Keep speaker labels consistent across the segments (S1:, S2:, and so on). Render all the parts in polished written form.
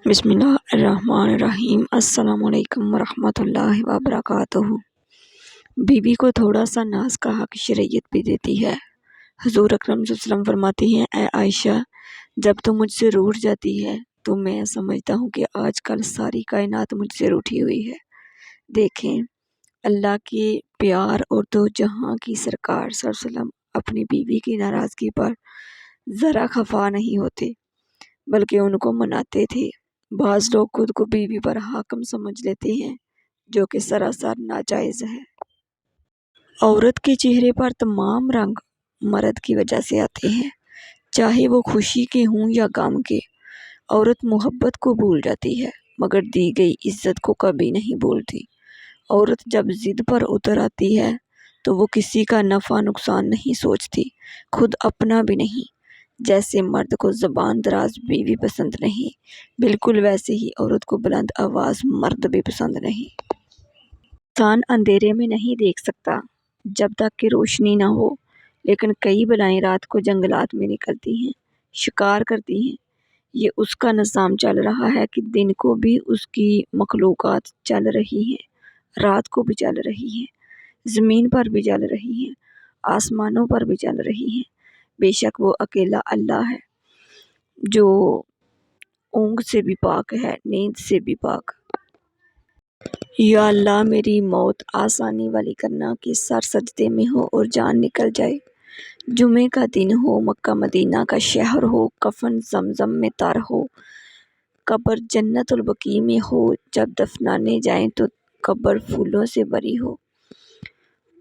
S1: بسم اللہ الرحمن الرحیم۔ السلام علیکم ورحمۃ اللہ وبرکاتہ۔ بیوی کو تھوڑا سا ناز کا حق شریعت بھی دیتی ہے۔ حضور اکرم صلی اللہ علیہ وسلم فرماتی ہیں، اے عائشہ، جب تم مجھ سے روٹھ جاتی ہے تو میں سمجھتا ہوں کہ آج کل ساری کائنات مجھ سے روٹھی ہوئی ہے۔ دیکھیں، اللہ کے پیار اور دو جہاں کی سرکار صلی اللہ علیہ وسلم اپنی بیوی کی ناراضگی پر ذرا خفا نہیں ہوتے بلکہ ان کو مناتے تھے۔ بعض لوگ خود کو بیوی پر حاکم سمجھ لیتے ہیں، جو کہ سراسر ناجائز ہے۔ عورت کے چہرے پر تمام رنگ مرد کی وجہ سے آتے ہیں، چاہے وہ خوشی کے ہوں یا غم کے۔ عورت محبت کو بھول جاتی ہے مگر دی گئی عزت کو کبھی نہیں بھولتی۔ عورت جب ضد پر اتر آتی ہے تو وہ کسی کا نفع نقصان نہیں سوچتی، خود اپنا بھی نہیں۔ جیسے مرد کو زبان دراز بیوی پسند نہیں، بالکل ویسے ہی عورت کو بلند آواز مرد بھی پسند نہیں۔ انسان اندھیرے میں نہیں دیکھ سکتا جب تک کہ روشنی نہ ہو، لیکن کئی بلائیں رات کو جنگلات میں نکلتی ہیں، شکار کرتی ہیں۔ یہ اس کا نظام چل رہا ہے کہ دن کو بھی اس کی مخلوقات چل رہی ہیں، رات کو بھی چل رہی ہیں، زمین پر بھی چل رہی ہیں، آسمانوں پر بھی چل رہی ہیں۔ بے شک وہ اکیلا اللہ ہے جو اونگ سے بھی پاک ہے، نیند سے بھی پاک۔ یا اللہ، میری موت آسانی والی کرنا کہ سر سجدے میں ہو اور جان نکل جائے۔ جمعے کا دن ہو، مکہ مدینہ کا شہر ہو، کفن زمزم میں تر ہو، قبر جنت البقیع میں ہو، جب دفنانے جائیں تو قبر پھولوں سے بھری ہو،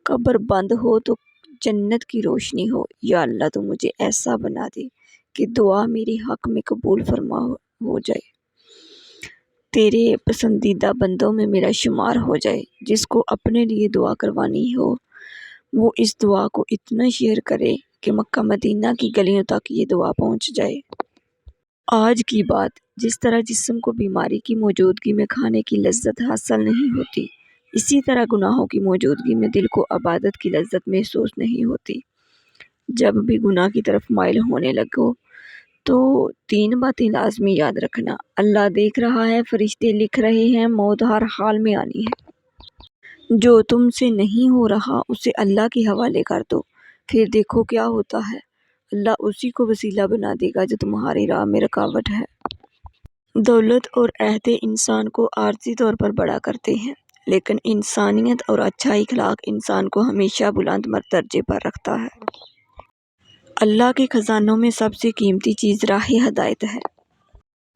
S1: قبر بند ہو تو جنت کی روشنی ہو۔ یا اللہ، تو مجھے ایسا بنا دے کہ دعا میری حق میں قبول فرما ہو جائے، تیرے پسندیدہ بندوں میں میرا شمار ہو جائے۔ جس کو اپنے لیے دعا کروانی ہو وہ اس دعا کو اتنا شیئر کرے کہ مکہ مدینہ کی گلیوں تک یہ دعا پہنچ جائے۔ آج کی بات، جس طرح جسم کو بیماری کی موجودگی میں کھانے کی لذت حاصل نہیں ہوتی، اسی طرح گناہوں کی موجودگی میں دل کو عبادت کی لذت محسوس نہیں ہوتی۔ جب بھی گناہ کی طرف مائل ہونے لگو تو 3 باتیں لازمی یاد رکھنا۔ اللہ دیکھ رہا ہے، فرشتے لکھ رہے ہیں، موت ہر حال میں آنی ہے۔ جو تم سے نہیں ہو رہا اسے اللہ کے حوالے کر دو، پھر دیکھو کیا ہوتا ہے۔ اللہ اسی کو وسیلہ بنا دے گا جو تمہاری راہ میں رکاوٹ ہے۔ دولت اور عہدے انسان کو عارضی طور پر بڑا کرتے ہیں، لیکن انسانیت اور اچھا اخلاق انسان کو ہمیشہ بلند درجے پر رکھتا ہے۔ اللہ کے خزانوں میں سب سے قیمتی چیز راہ ہدایت ہے۔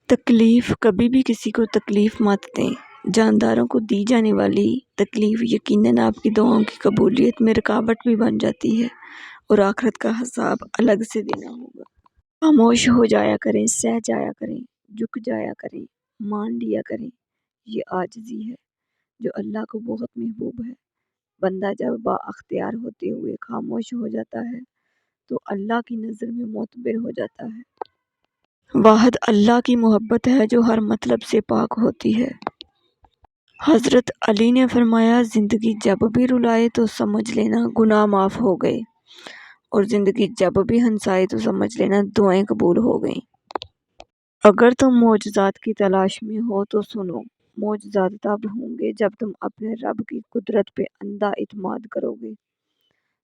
S1: تکلیف، کبھی بھی کسی کو تکلیف مت دیں۔ جانداروں کو دی جانے والی تکلیف یقیناً آپ کی دعاؤں کی قبولیت میں رکاوٹ بھی بن جاتی ہے، اور آخرت کا حساب الگ سے دینا ہوگا۔ خاموش ہو جایا کریں، سہ جایا کریں، جھک جایا کریں، مان لیا کریں۔ یہ عاجزی ہے جو اللہ کو بہت محبوب ہے۔ بندہ جب با اختیار ہوتے ہوئے خاموش ہو جاتا ہے تو اللہ کی نظر میں معتبر ہو جاتا ہے۔ واحد اللہ کی محبت ہے جو ہر مطلب سے پاک ہوتی ہے۔ حضرت علی نے فرمایا، زندگی جب بھی رلائے تو سمجھ لینا گناہ معاف ہو گئے، اور زندگی جب بھی ہنسائے تو سمجھ لینا دعائیں قبول ہو گئیں۔ اگر تم معجزات کی تلاش میں ہو تو سنو، معجزات تب ہوں گے جب تم اپنے رب کی قدرت پہ اندھا اعتماد کرو گے،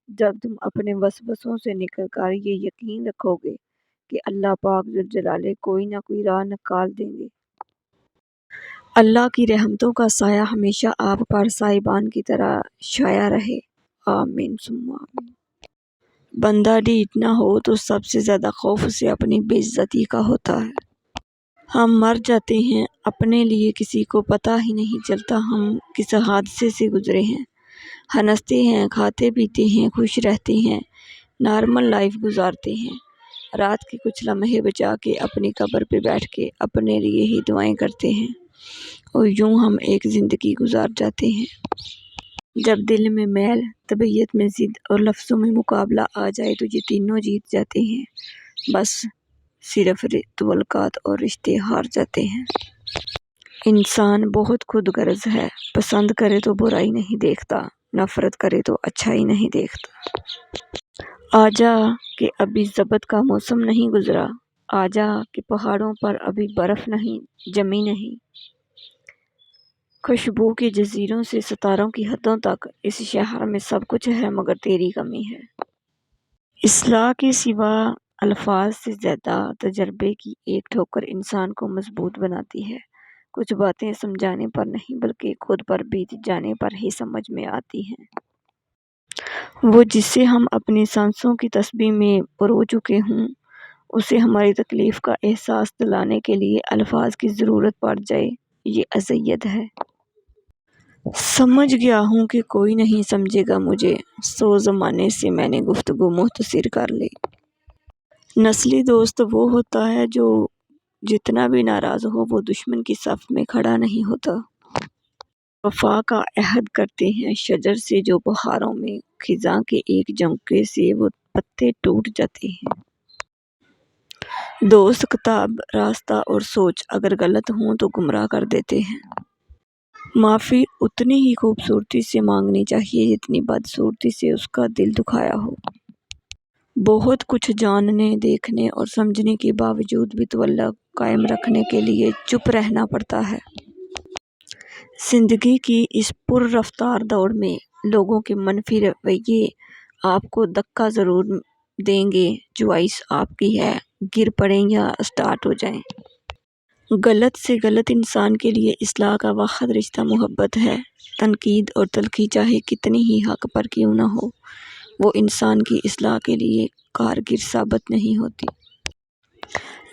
S1: جب تم اپنے وسوسوں سے نکل کر یہ یقین رکھو گے کہ اللہ پاک ذوالجلالہ کوئی نہ کوئی راہ نکال دیں گے۔ اللہ کی رحمتوں کا سایہ ہمیشہ آپ پر صاحبان کی طرح چھایا رہے، آمین ثم آمین۔ بندہ ڈھیٹ نہ ہو تو سب سے زیادہ خوف اسے اپنی بے عزتی کا ہوتا ہے۔ ہم مر جاتے ہیں، اپنے لیے کسی کو پتہ ہی نہیں چلتا ہم کس حادثے سے گزرے ہیں۔ ہنستے ہیں، کھاتے پیتے ہیں، خوش رہتے ہیں، نارمل لائف گزارتے ہیں، رات کے کچھ لمحے بچا کے اپنی قبر پہ بیٹھ کے اپنے لیے ہی دعائیں کرتے ہیں، اور یوں ہم ایک زندگی گزار جاتے ہیں۔ جب دل میں میل، طبیعت میں ضد اور لفظوں میں مقابلہ آ جائے تو یہ تینوں جیت جاتے ہیں، بس صرف تعلقات اور رشتے ہار جاتے ہیں۔ انسان بہت خود غرض ہے، پسند کرے تو برائی نہیں دیکھتا، نفرت کرے تو اچھائی نہیں دیکھتا۔ آجا کہ ابھی ضبط کا موسم نہیں گزرا، آجا کہ پہاڑوں پر ابھی برف نہیں جمی نہیں، خوشبو کے جزیروں سے ستاروں کی حدوں تک اس شہر میں سب کچھ ہے مگر تیری کمی ہے۔ اصلاح کے سوا الفاظ سے زیادہ تجربے کی ایک ٹھوکر انسان کو مضبوط بناتی ہے۔ کچھ باتیں سمجھانے پر نہیں بلکہ خود پر بیت جانے پر ہی سمجھ میں آتی ہیں۔ وہ جسے ہم اپنی سانسوں کی تسبیح میں پرو چکے ہوں، اسے ہماری تکلیف کا احساس دلانے کے لیے الفاظ کی ضرورت پڑ جائے، یہ اذیت ہے۔ سمجھ گیا ہوں کہ کوئی نہیں سمجھے گا مجھے، سو زمانے سے میں نے گفتگو مختصر کر لی۔ نسلی دوست وہ ہوتا ہے جو جتنا بھی ناراض ہو وہ دشمن کی صف میں کھڑا نہیں ہوتا۔ وفا کا عہد کرتے ہیں شجر سے جو بہاروں میں خزاں کے ایک جھونکے سے وہ پتے ٹوٹ جاتے ہیں۔ دوست کتاب، راستہ اور سوچ اگر غلط ہوں تو گمراہ کر دیتے ہیں۔ معافی اتنی ہی خوبصورتی سے مانگنی چاہیے جتنی بدصورتی سے اس کا دل دکھایا ہو۔ بہت کچھ جاننے، دیکھنے اور سمجھنے کے باوجود بھی تولا قائم رکھنے کے لیے چپ رہنا پڑتا ہے۔ زندگی کی اس پر رفتار دوڑ میں لوگوں کے منفی رویے آپ کو دھکا ضرور دیں گے، چوائس آپ کی ہے، گر پڑیں یا سٹارٹ ہو جائیں۔ غلط سے غلط انسان کے لیے اصلاح کا واحد رشتہ محبت ہے۔ تنقید اور تلخی چاہے کتنی ہی حق پر کیوں نہ ہو، وہ انسان کی اصلاح کے لیے کارگر ثابت نہیں ہوتی۔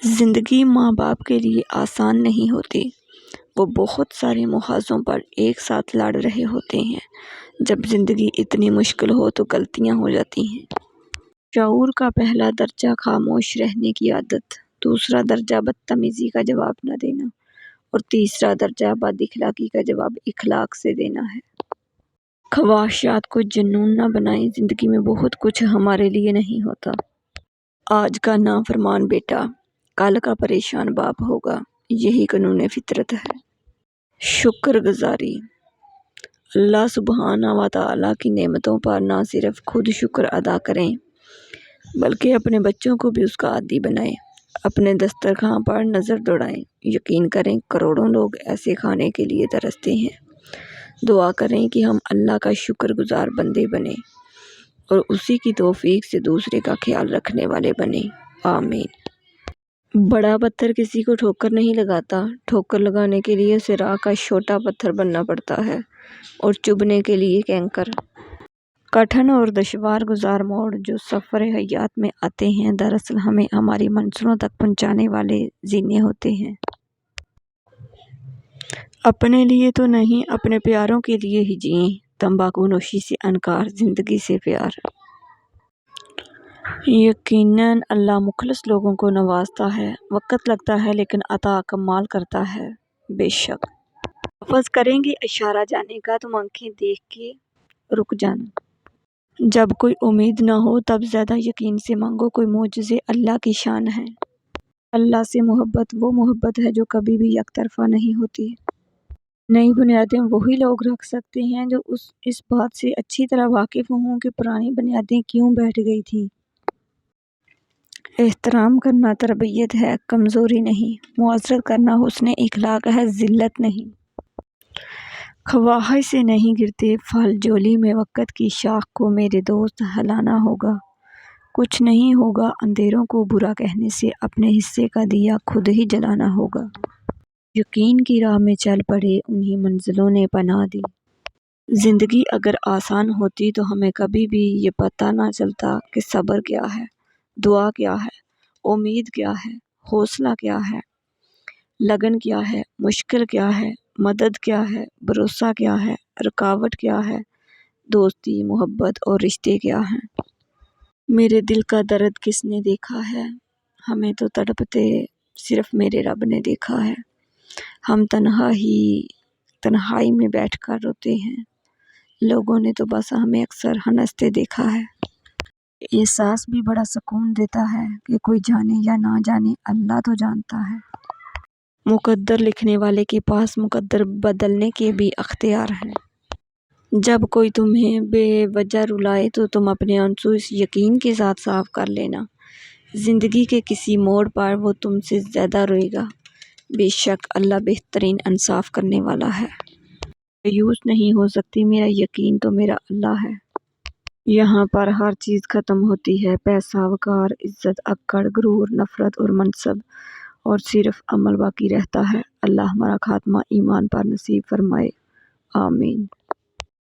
S1: زندگی ماں باپ کے لیے آسان نہیں ہوتی، وہ بہت سارے محاذوں پر ایک ساتھ لڑ رہے ہوتے ہیں۔ جب زندگی اتنی مشکل ہو تو غلطیاں ہو جاتی ہیں۔ شعور کا پہلا درجہ خاموش رہنے کی عادت، دوسرا درجہ بدتمیزی کا جواب نہ دینا اور تیسرا درجہ بد اخلاقی کا جواب اخلاق سے دینا ہے۔ خواہشات کو جنون نہ بنائیں، زندگی میں بہت کچھ ہمارے لیے نہیں ہوتا۔ آج کا نافرمان بیٹا کل کا پریشان باپ ہوگا، یہی قانون فطرت ہے۔ شکر گزاری، اللہ سبحانہ و تعالیٰ کی نعمتوں پر نہ صرف خود شکر ادا کریں بلکہ اپنے بچوں کو بھی اس کا عادی بنائیں۔ اپنے دسترخوان پر نظر دوڑائیں، یقین کریں کروڑوں لوگ ایسے کھانے کے لیے ترستے ہیں۔ دعا کریں کہ ہم اللہ کا شکر گزار بندے بنیں اور اسی کی توفیق سے دوسرے کا خیال رکھنے والے بنیں، آمین۔ بڑا پتھر کسی کو ٹھوکر نہیں لگاتا، ٹھوکر لگانے کے لیے اسے راہ کا چھوٹا پتھر بننا پڑتا ہے اور چبھنے کے لیے کنکر۔ کٹھن اور دشوار گزار موڑ جو سفر حیات میں آتے ہیں دراصل ہمیں ہماری منزلوں تک پہنچانے والے زینے ہوتے ہیں۔ اپنے لیے تو نہیں، اپنے پیاروں کے لیے ہی جئیں۔ تمباکو نوشی سے انکار، زندگی سے پیار۔ یقیناً اللہ مخلص لوگوں کو نوازتا ہے، وقت لگتا ہے لیکن عطا کمال کرتا ہے، بے شک۔ لفظ کریں گے اشارہ جانے کا، تم آنکھیں دیکھ کے رک جانا۔ جب کوئی امید نہ ہو تب زیادہ یقین سے مانگو، کوئی معجزے اللہ کی شان ہے۔ اللہ سے محبت وہ محبت ہے جو کبھی بھی یک طرفہ نہیں ہوتی۔ نئی بنیادیں وہی لوگ رکھ سکتے ہیں جو اس بات سے اچھی طرح واقف ہوں کہ پرانی بنیادیں کیوں بیٹھ گئی تھیں۔ احترام کرنا تربیت ہے، کمزوری نہیں۔ معذرت کرنا حسن اخلاق ہے، ذلت نہیں۔ خواہش سے نہیں گرتے پھل، جولی میں وقت کی شاخ کو میرے دوست ہلانا ہوگا۔ کچھ نہیں ہوگا اندھیروں کو برا کہنے سے، اپنے حصے کا دیا خود ہی جلانا ہوگا۔ یقین کی راہ میں چل پڑے انہی منزلوں نے پناہ دی۔ زندگی اگر آسان ہوتی تو ہمیں کبھی بھی یہ پتہ نہ چلتا کہ صبر کیا ہے، دعا کیا ہے، امید کیا ہے، حوصلہ کیا ہے، لگن کیا ہے، مشکل کیا ہے، مدد کیا ہے، بھروسہ کیا ہے، رکاوٹ کیا ہے، دوستی، محبت اور رشتے کیا ہیں۔ میرے دل کا درد کس نے دیکھا ہے، ہمیں تو تڑپتے صرف میرے رب نے دیکھا ہے۔ ہم تنہائی میں بیٹھ کر روتے ہیں، لوگوں نے تو بس ہمیں اکثر ہنستے دیکھا ہے۔ احساس بھی بڑا سکون دیتا ہے کہ کوئی جانے یا نہ جانے اللہ تو جانتا ہے۔ مقدر لکھنے والے کے پاس مقدر بدلنے کے بھی اختیار ہیں۔ جب کوئی تمہیں بے وجہ رلائے تو تم اپنے آنسو اس یقین کے ساتھ صاف کر لینا، زندگی کے کسی موڑ پر وہ تم سے زیادہ روئے گا، بے شک اللہ بہترین انصاف کرنے والا ہے۔ مایوس نہیں ہو سکتی، میرا یقین تو میرا اللہ ہے۔ یہاں پر ہر چیز ختم ہوتی ہے، پیسہ، وقار، عزت، اکڑ، غرور، نفرت اور منصب، اور صرف عمل باقی رہتا ہے۔ اللہ ہمارا خاتمہ ایمان پر نصیب فرمائے، آمین۔